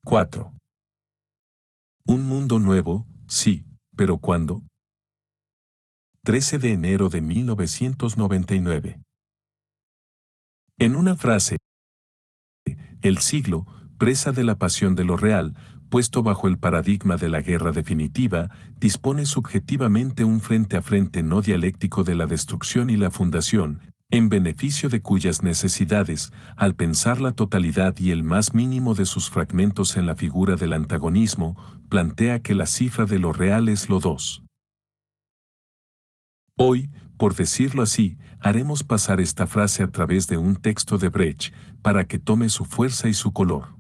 4. Un mundo nuevo, sí, pero ¿cuándo? 13 de enero de 1999. En una frase, el siglo, presa de la pasión de lo real, puesto bajo el paradigma de la guerra definitiva, dispone subjetivamente un frente a frente no dialéctico de la destrucción y la fundación, en beneficio de cuyas necesidades, al pensar la totalidad y el más mínimo de sus fragmentos en la figura del antagonismo, plantea que la cifra de lo real es lo 2. Hoy, por decirlo así, haremos pasar esta frase a través de un texto de Brecht, para que tome su fuerza y su color.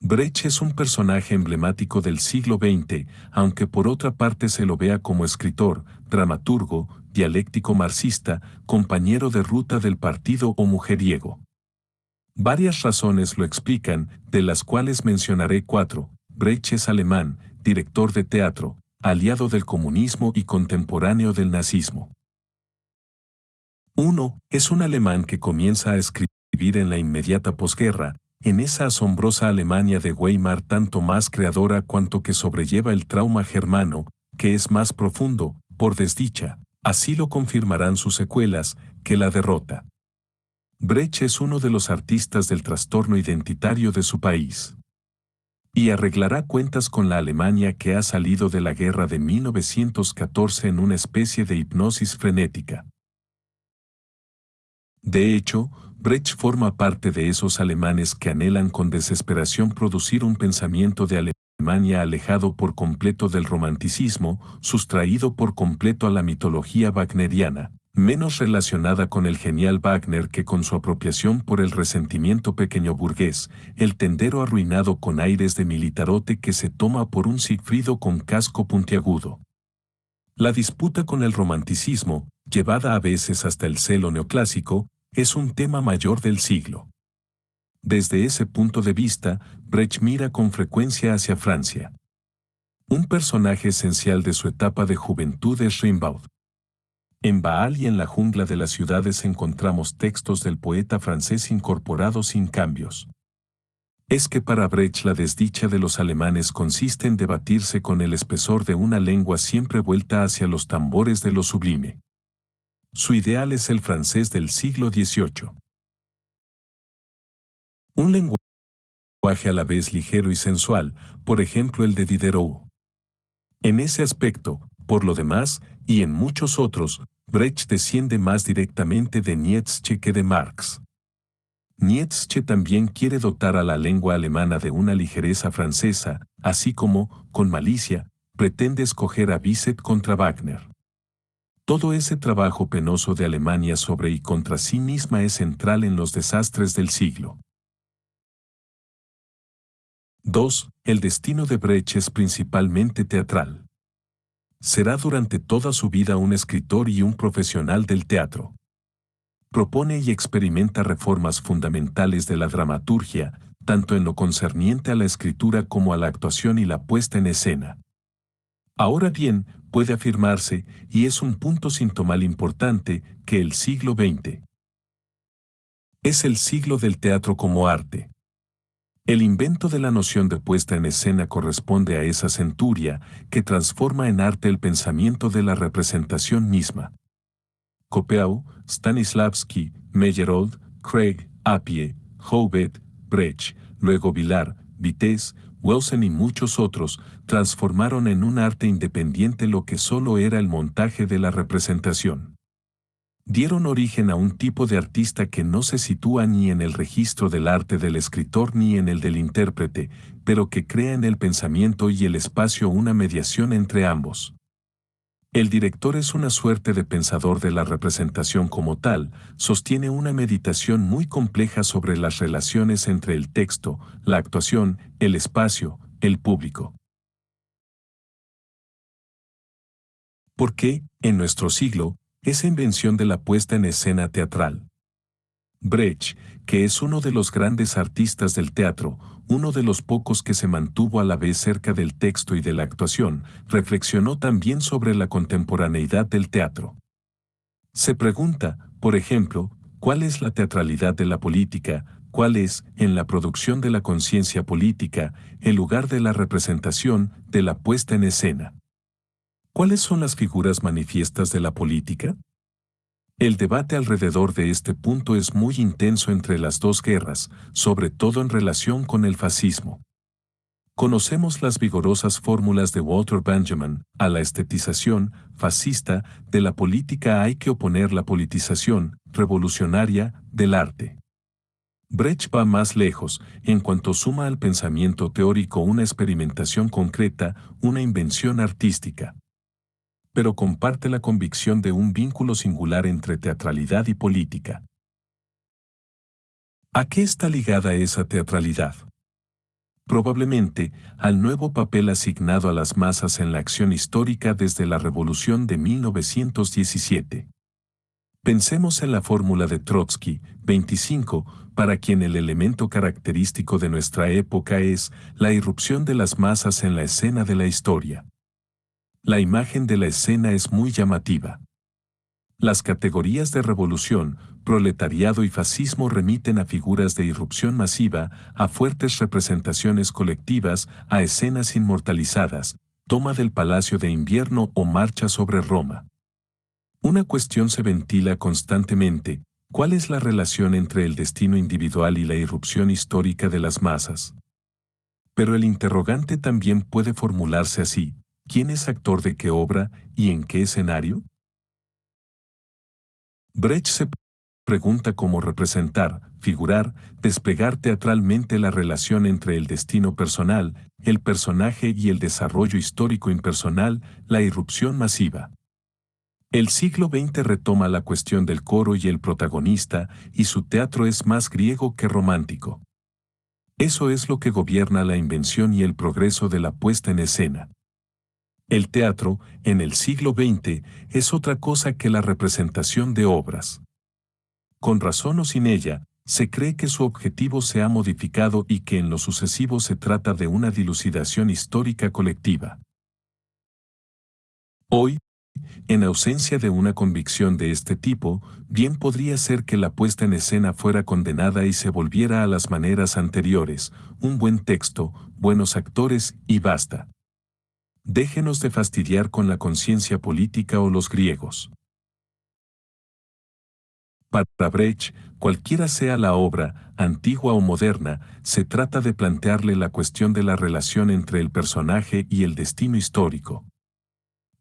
Brecht es un personaje emblemático del siglo XX, aunque por otra parte se lo vea como escritor, dramaturgo, dialéctico marxista, compañero de ruta del partido o mujeriego. Varias razones lo explican, de las cuales mencionaré 4. Brecht es alemán, director de teatro, aliado del comunismo y contemporáneo del nazismo. 1. Es un alemán que comienza a escribir en la inmediata posguerra, en esa asombrosa Alemania de Weimar tanto más creadora cuanto que sobrelleva el trauma germano, que es más profundo, por desdicha, así lo confirmarán sus secuelas, que la derrota. Brecht es uno de los artistas del trastorno identitario de su país. Y arreglará cuentas con la Alemania que ha salido de la guerra de 1914 en una especie de hipnosis frenética. De hecho, Brecht forma parte de esos alemanes que anhelan con desesperación producir un pensamiento de Alemania alejado por completo del romanticismo, sustraído por completo a la mitología wagneriana, menos relacionada con el genial Wagner que con su apropiación por el resentimiento pequeño burgués, el tendero arruinado con aires de militarote que se toma por un Sigfrido con casco puntiagudo. La disputa con el romanticismo, llevada a veces hasta el celo neoclásico, es un tema mayor del siglo. Desde ese punto de vista, Brecht mira con frecuencia hacia Francia. Un personaje esencial de su etapa de juventud es Rimbaud. En Baal y en la jungla de las ciudades encontramos textos del poeta francés incorporados sin cambios. Es que para Brecht la desdicha de los alemanes consiste en debatirse con el espesor de una lengua siempre vuelta hacia los tambores de lo sublime. Su ideal es el francés del siglo XVIII. Un lenguaje a la vez ligero y sensual, por ejemplo el de Diderot. En ese aspecto, por lo demás, y en muchos otros, Brecht desciende más directamente de Nietzsche que de Marx. Nietzsche también quiere dotar a la lengua alemana de una ligereza francesa, así como, con malicia, pretende escoger a Bizet contra Wagner. Todo ese trabajo penoso de Alemania sobre y contra sí misma es central en los desastres del siglo. 2. El destino de Brecht es principalmente teatral. Será durante toda su vida un escritor y un profesional del teatro. Propone y experimenta reformas fundamentales de la dramaturgia, tanto en lo concerniente a la escritura como a la actuación y la puesta en escena. Ahora bien, puede afirmarse, y es un punto sintomal importante, que el siglo XX es el siglo del teatro como arte. El invento de la noción de puesta en escena corresponde a esa centuria que transforma en arte el pensamiento de la representación misma. Koppeau, Stanislavski, Meyerhold, Craig, Appie, Jouvet, Brecht, luego Villard, Vitesse, Wilson y muchos otros, transformaron en un arte independiente lo que solo era el montaje de la representación. Dieron origen a un tipo de artista que no se sitúa ni en el registro del arte del escritor ni en el del intérprete, pero que crea en el pensamiento y el espacio una mediación entre ambos. El director es una suerte de pensador de la representación como tal, sostiene una meditación muy compleja sobre las relaciones entre el texto, la actuación, el espacio, el público. ¿Por qué, en nuestro siglo, esa invención de la puesta en escena teatral? Brecht, que es uno de los grandes artistas del teatro, uno de los pocos que se mantuvo a la vez cerca del texto y de la actuación, reflexionó también sobre la contemporaneidad del teatro. Se pregunta, por ejemplo, ¿cuál es la teatralidad de la política? ¿Cuál es, en la producción de la conciencia política, el lugar de la representación, de la puesta en escena? ¿Cuáles son las figuras manifiestas de la política? El debate alrededor de este punto es muy intenso entre las dos guerras, sobre todo en relación con el fascismo. Conocemos las vigorosas fórmulas de Walter Benjamin: a la estetización fascista de la política hay que oponer la politización revolucionaria del arte. Brecht va más lejos, en cuanto suma al pensamiento teórico una experimentación concreta, una invención artística. Pero comparte la convicción de un vínculo singular entre teatralidad y política. ¿A qué está ligada esa teatralidad? Probablemente, al nuevo papel asignado a las masas en la acción histórica desde la Revolución de 1917. Pensemos en la fórmula de Trotsky, 25, para quien el elemento característico de nuestra época es la irrupción de las masas en la escena de la historia. La imagen de la escena es muy llamativa. Las categorías de revolución, proletariado y fascismo remiten a figuras de irrupción masiva, a fuertes representaciones colectivas, a escenas inmortalizadas, toma del Palacio de Invierno o marcha sobre Roma. Una cuestión se ventila constantemente: ¿cuál es la relación entre el destino individual y la irrupción histórica de las masas? Pero el interrogante también puede formularse así: ¿quién es actor de qué obra y en qué escenario? Brecht se pregunta cómo representar, figurar, desplegar teatralmente la relación entre el destino personal, el personaje y el desarrollo histórico impersonal, la irrupción masiva. El siglo XX retoma la cuestión del coro y el protagonista, y su teatro es más griego que romántico. Eso es lo que gobierna la invención y el progreso de la puesta en escena. El teatro, en el siglo XX, es otra cosa que la representación de obras. Con razón o sin ella, se cree que su objetivo se ha modificado y que en lo sucesivo se trata de una dilucidación histórica colectiva. Hoy, en ausencia de una convicción de este tipo, bien podría ser que la puesta en escena fuera condenada y se volviera a las maneras anteriores: un buen texto, buenos actores y basta. Déjenos de fastidiar con la conciencia política o los griegos. Para Brecht, cualquiera sea la obra, antigua o moderna, se trata de plantearle la cuestión de la relación entre el personaje y el destino histórico.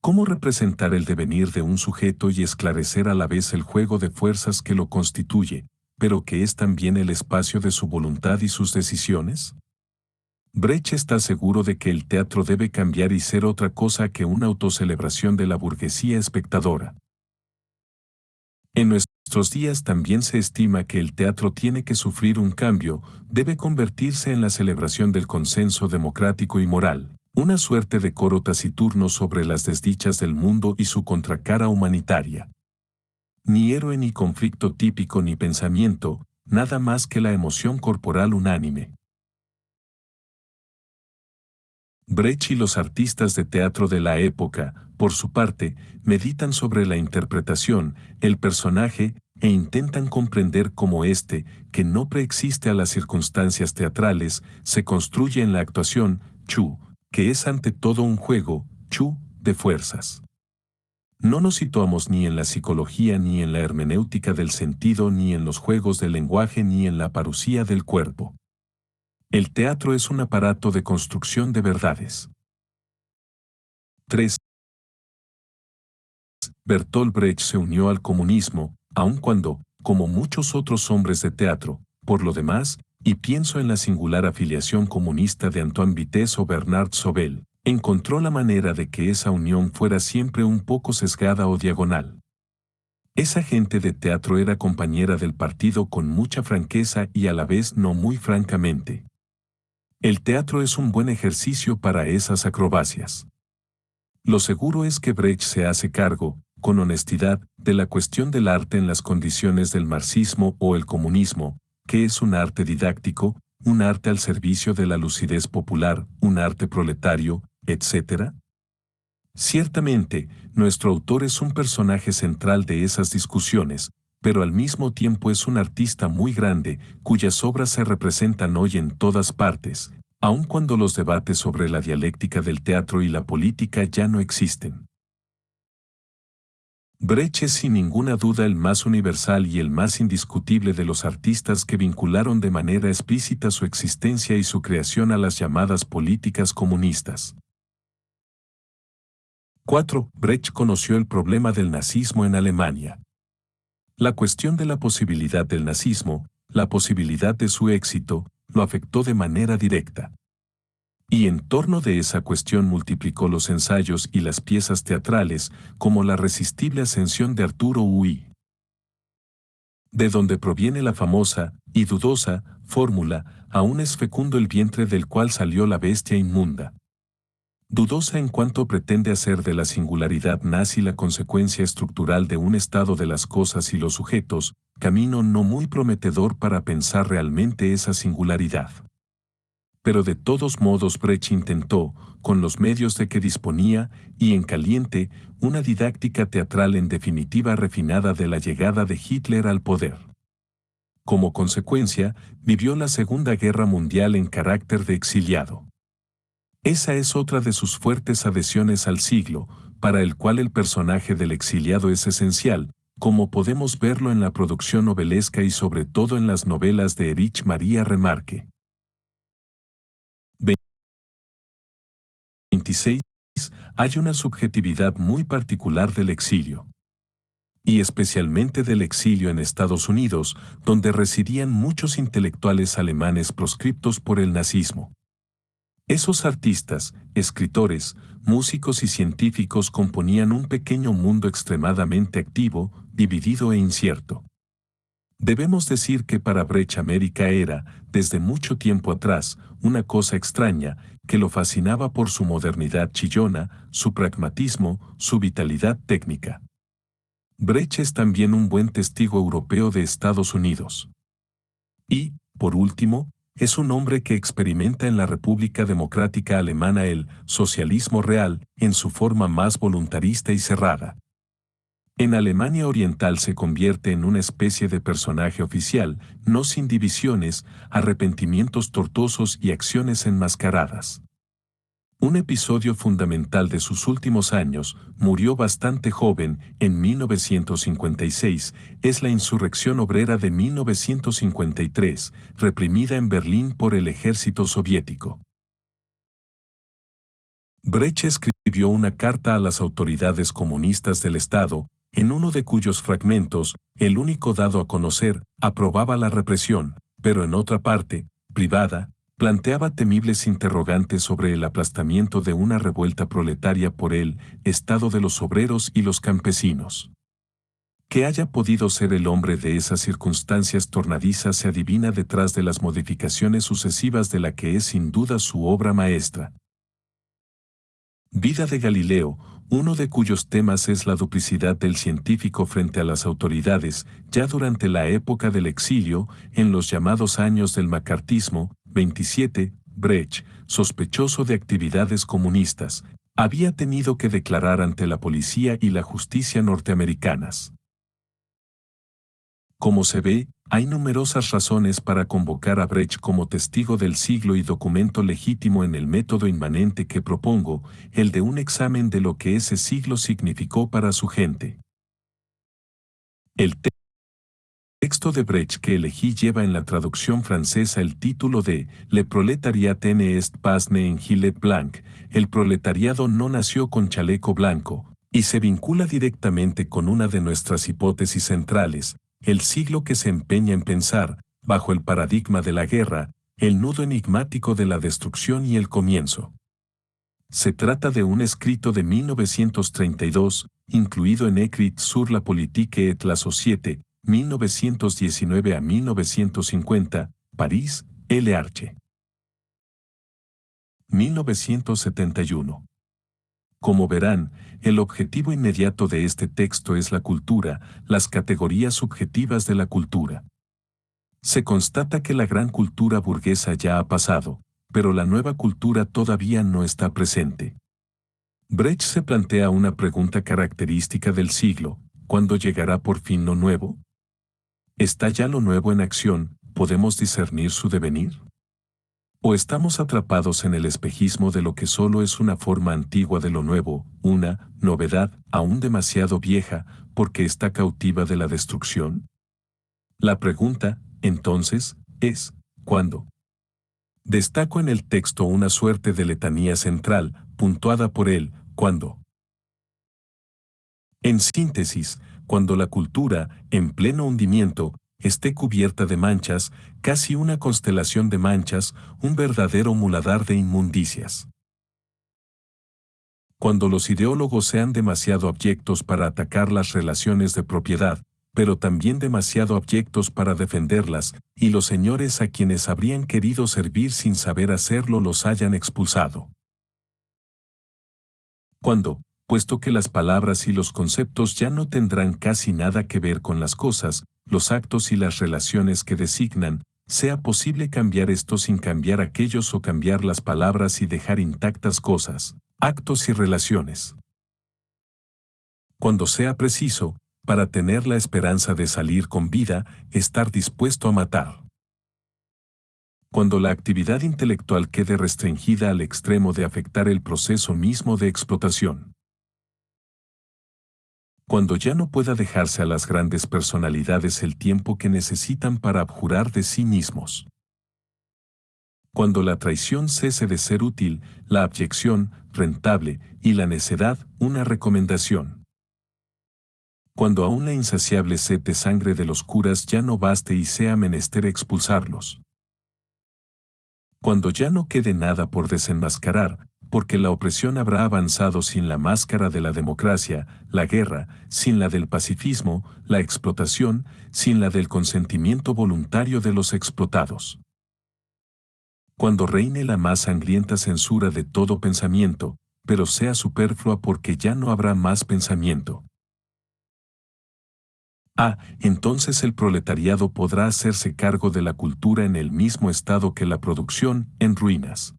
¿Cómo representar el devenir de un sujeto y esclarecer a la vez el juego de fuerzas que lo constituye, pero que es también el espacio de su voluntad y sus decisiones? Brecht está seguro de que el teatro debe cambiar y ser otra cosa que una autocelebración de la burguesía espectadora. En nuestros días también se estima que el teatro tiene que sufrir un cambio, debe convertirse en la celebración del consenso democrático y moral, una suerte de coro taciturno sobre las desdichas del mundo y su contracara humanitaria. Ni héroe ni conflicto típico ni pensamiento, nada más que la emoción corporal unánime. Brecht y los artistas de teatro de la época, por su parte, meditan sobre la interpretación, el personaje, e intentan comprender cómo éste, que no preexiste a las circunstancias teatrales, se construye en la actuación, que es ante todo un juego, de fuerzas. No nos situamos ni en la psicología ni en la hermenéutica del sentido ni en los juegos del lenguaje ni en la parusía del cuerpo. El teatro es un aparato de construcción de verdades. 3. Bertolt Brecht se unió al comunismo, aun cuando, como muchos otros hombres de teatro, por lo demás, y pienso en la singular afiliación comunista de Antoine Vitesse o Bernard Sobel, encontró la manera de que esa unión fuera siempre un poco sesgada o diagonal. Esa gente de teatro era compañera del partido con mucha franqueza y a la vez no muy francamente. El teatro es un buen ejercicio para esas acrobacias. Lo seguro es que Brecht se hace cargo, con honestidad, de la cuestión del arte en las condiciones del marxismo o el comunismo, que es un arte didáctico, un arte al servicio de la lucidez popular, un arte proletario, etc. Ciertamente, nuestro autor es un personaje central de esas discusiones, pero al mismo tiempo es un artista muy grande, cuyas obras se representan hoy en todas partes, aun cuando los debates sobre la dialéctica del teatro y la política ya no existen. Brecht es sin ninguna duda el más universal y el más indiscutible de los artistas que vincularon de manera explícita su existencia y su creación a las llamadas políticas comunistas. 4. Brecht conoció el problema del nazismo en Alemania. La cuestión de la posibilidad del nazismo, la posibilidad de su éxito, lo afectó de manera directa. Y en torno de esa cuestión multiplicó los ensayos y las piezas teatrales, como La resistible ascensión de Arturo Ui. De donde proviene la famosa, y dudosa, fórmula, aún es fecundo el vientre del cual salió la bestia inmunda. Dudosa en cuanto pretende hacer de la singularidad nazi la consecuencia estructural de un estado de las cosas y los sujetos, camino no muy prometedor para pensar realmente esa singularidad. Pero de todos modos Brecht intentó, con los medios de que disponía, y en caliente, una didáctica teatral en definitiva refinada de la llegada de Hitler al poder. Como consecuencia, vivió la Segunda Guerra Mundial en carácter de exiliado. Esa es otra de sus fuertes adhesiones al siglo, para el cual el personaje del exiliado es esencial, como podemos verlo en la producción novelesca y sobre todo en las novelas de Erich Maria Remarque. 26. Hay una subjetividad muy particular del exilio. Y especialmente del exilio en Estados Unidos, donde residían muchos intelectuales alemanes proscriptos por el nazismo. Esos artistas, escritores, músicos y científicos componían un pequeño mundo extremadamente activo, dividido e incierto. Debemos decir que para Brecht América era, desde mucho tiempo atrás, una cosa extraña, que lo fascinaba por su modernidad chillona, su pragmatismo, su vitalidad técnica. Brecht es también un buen testigo europeo de Estados Unidos. Y, por último, es un hombre que experimenta en la República Democrática Alemana el socialismo real, en su forma más voluntarista y cerrada. En Alemania Oriental se convierte en una especie de personaje oficial, no sin divisiones, arrepentimientos tortuosos y acciones enmascaradas. Un episodio fundamental de sus últimos años, murió bastante joven, en 1956, es la insurrección obrera de 1953, reprimida en Berlín por el ejército soviético. Brecht escribió una carta a las autoridades comunistas del Estado, en uno de cuyos fragmentos, el único dado a conocer, aprobaba la represión, pero en otra parte, privada, planteaba temibles interrogantes sobre el aplastamiento de una revuelta proletaria por el estado de los obreros y los campesinos. Que haya podido ser el hombre de esas circunstancias tornadizas se adivina detrás de las modificaciones sucesivas de la que es sin duda su obra maestra. Vida de Galileo, uno de cuyos temas es la duplicidad del científico frente a las autoridades, ya durante la época del exilio, en los llamados años del macartismo. 27. Brecht, sospechoso de actividades comunistas, había tenido que declarar ante la policía y la justicia norteamericanas. Como se ve, hay numerosas razones para convocar a Brecht como testigo del siglo y documento legítimo en el método inmanente que propongo, el de un examen de lo que ese siglo significó para su gente. El texto de Brecht que elegí lleva en la traducción francesa el título de Le proletariat ne est pas né en gilet blanc, el proletariado no nació con chaleco blanco, y se vincula directamente con una de nuestras hipótesis centrales, el siglo que se empeña en pensar, bajo el paradigma de la guerra, el nudo enigmático de la destrucción y el comienzo. Se trata de un escrito de 1932, incluido en Écrits sur la politique et la société, 1919 a 1950, París, L. Arche. 1971. Como verán, el objetivo inmediato de este texto es la cultura, las categorías subjetivas de la cultura. Se constata que la gran cultura burguesa ya ha pasado, pero la nueva cultura todavía no está presente. Brecht se plantea una pregunta característica del siglo: ¿cuándo llegará por fin lo nuevo? ¿Está ya lo nuevo en acción? ¿Podemos discernir su devenir? ¿O estamos atrapados en el espejismo de lo que solo es una forma antigua de lo nuevo, una novedad aún demasiado vieja, porque está cautiva de la destrucción? La pregunta, entonces, es, ¿cuándo? Destaco en el texto una suerte de letanía central, puntuada por él, ¿cuándo? En síntesis, cuando la cultura, en pleno hundimiento, esté cubierta de manchas, casi una constelación de manchas, un verdadero muladar de inmundicias. Cuando los ideólogos sean demasiado abyectos para atacar las relaciones de propiedad, pero también demasiado abyectos para defenderlas, y los señores a quienes habrían querido servir sin saber hacerlo los hayan expulsado. Cuando, puesto que las palabras y los conceptos ya no tendrán casi nada que ver con las cosas, los actos y las relaciones que designan, sea posible cambiar esto sin cambiar aquellos o cambiar las palabras y dejar intactas cosas, actos y relaciones. Cuando sea preciso, para tener la esperanza de salir con vida, estar dispuesto a matar. Cuando la actividad intelectual quede restringida al extremo de afectar el proceso mismo de explotación. Cuando ya no pueda dejarse a las grandes personalidades el tiempo que necesitan para abjurar de sí mismos. Cuando la traición cese de ser útil, la abyección, rentable, y la necedad, una recomendación. Cuando aún la insaciable sed de sangre de los curas ya no baste y sea menester expulsarlos. Cuando ya no quede nada por desenmascarar, porque la opresión habrá avanzado sin la máscara de la democracia, la guerra, sin la del pacifismo, la explotación, sin la del consentimiento voluntario de los explotados. Cuando reine la más sangrienta censura de todo pensamiento, pero sea superflua porque ya no habrá más pensamiento. Entonces el proletariado podrá hacerse cargo de la cultura en el mismo estado que la producción, en ruinas.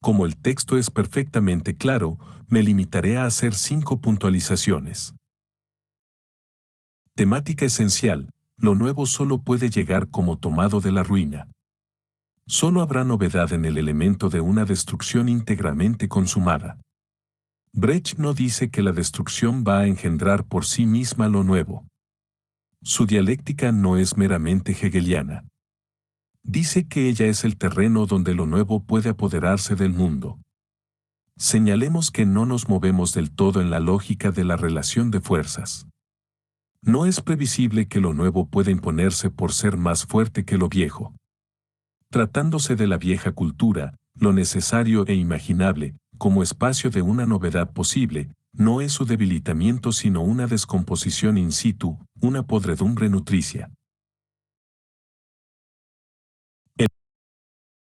Como el texto es perfectamente claro, me limitaré a hacer 5 puntualizaciones. Temática esencial: lo nuevo solo puede llegar como tomado de la ruina. Solo habrá novedad en el elemento de una destrucción íntegramente consumada. Brecht no dice que la destrucción va a engendrar por sí misma lo nuevo. Su dialéctica no es meramente hegeliana. Dice que ella es el terreno donde lo nuevo puede apoderarse del mundo. Señalemos que no nos movemos del todo en la lógica de la relación de fuerzas. No es previsible que lo nuevo pueda imponerse por ser más fuerte que lo viejo. Tratándose de la vieja cultura, lo necesario e imaginable, como espacio de una novedad posible, no es su debilitamiento sino una descomposición in situ, una podredumbre nutricia.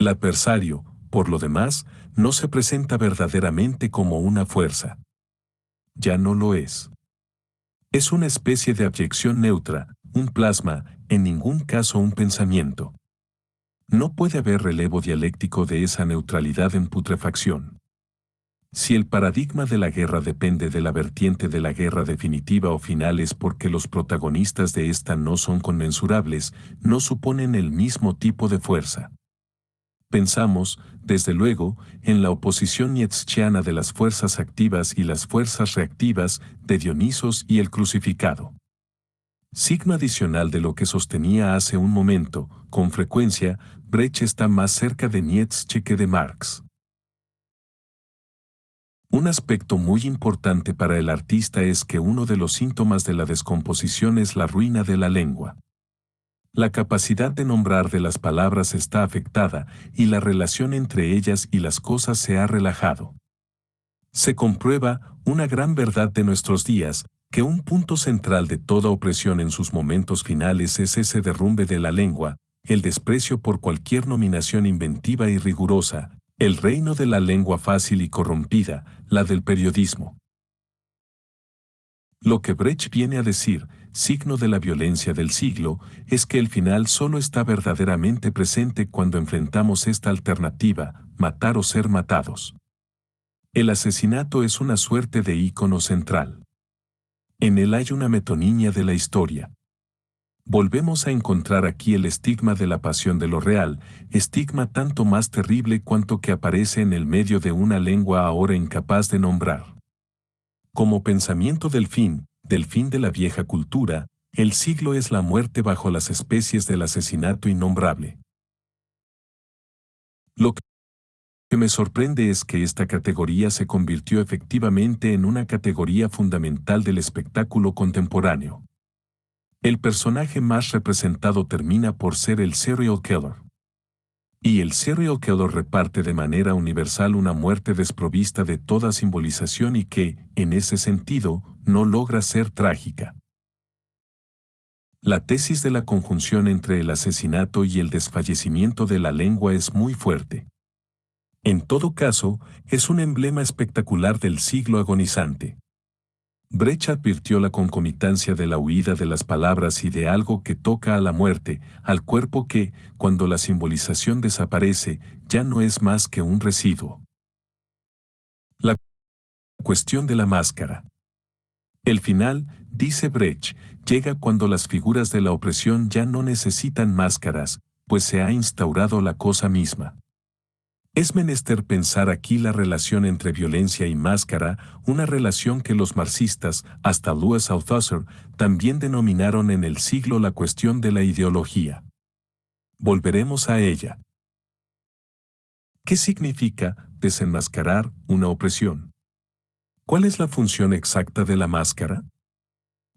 El adversario, por lo demás, no se presenta verdaderamente como una fuerza. Ya no lo es. Es una especie de abyección neutra, un plasma, en ningún caso un pensamiento. No puede haber relevo dialéctico de esa neutralidad en putrefacción. Si el paradigma de la guerra depende de la vertiente de la guerra definitiva o final es porque los protagonistas de esta no son conmensurables, no suponen el mismo tipo de fuerza. Pensamos, desde luego, en la oposición nietzscheana de las fuerzas activas y las fuerzas reactivas, de Dionisos y el crucificado. Signo adicional de lo que sostenía hace un momento, con frecuencia, Brecht está más cerca de Nietzsche que de Marx. Un aspecto muy importante para el artista es que uno de los síntomas de la descomposición es la ruina de la lengua. La capacidad de nombrar de las palabras está afectada y la relación entre ellas y las cosas se ha relajado. Se comprueba, una gran verdad de nuestros días, que un punto central de toda opresión en sus momentos finales es ese derrumbe de la lengua, el desprecio por cualquier nominación inventiva y rigurosa, el reino de la lengua fácil y corrompida, la del periodismo. Lo que Brecht viene a decir, signo de la violencia del siglo, es que el final solo está verdaderamente presente cuando enfrentamos esta alternativa, matar o ser matados. El asesinato es una suerte de ícono central. En él hay una metonimia de la historia. Volvemos a encontrar aquí el estigma de la pasión de lo real, estigma tanto más terrible cuanto que aparece en el medio de una lengua ahora incapaz de nombrar. Como pensamiento del fin de la vieja cultura, el siglo es la muerte bajo las especies del asesinato innombrable. Lo que me sorprende es que esta categoría se convirtió efectivamente en una categoría fundamental del espectáculo contemporáneo. El personaje más representado termina por ser el serial killer. Y el serial killer reparte de manera universal una muerte desprovista de toda simbolización y que, en ese sentido, no logra ser trágica. La tesis de la conjunción entre el asesinato y el desfallecimiento de la lengua es muy fuerte. En todo caso, es un emblema espectacular del siglo agonizante. Brecht advirtió la concomitancia de la huida de las palabras y de algo que toca a la muerte, al cuerpo que, cuando la simbolización desaparece, ya no es más que un residuo. La cuestión de la máscara. El final, dice Brecht, llega cuando las figuras de la opresión ya no necesitan máscaras, pues se ha instaurado la cosa misma. Es menester pensar aquí la relación entre violencia y máscara, una relación que los marxistas, hasta Louis Althusser, también denominaron en el siglo la cuestión de la ideología. Volveremos a ella. ¿Qué significa desenmascarar una opresión? ¿Cuál es la función exacta de la máscara?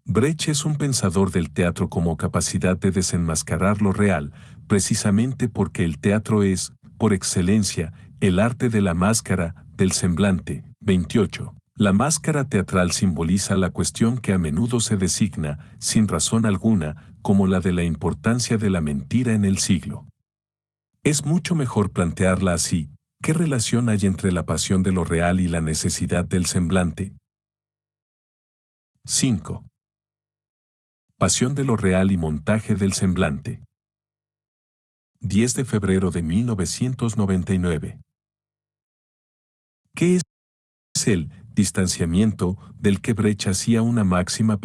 Brecht es un pensador del teatro como capacidad de desenmascarar lo real, precisamente porque el teatro es, por excelencia, el arte de la máscara, del semblante. 28. La máscara teatral simboliza la cuestión que a menudo se designa, sin razón alguna, como la de la importancia de la mentira en el siglo. Es mucho mejor plantearla así. ¿Qué relación hay entre la pasión de lo real y la necesidad del semblante? 5. Pasión de lo real y montaje del semblante. 10 de febrero de 1999. ¿Qué es el distanciamiento del que Brecht hacía una máxima para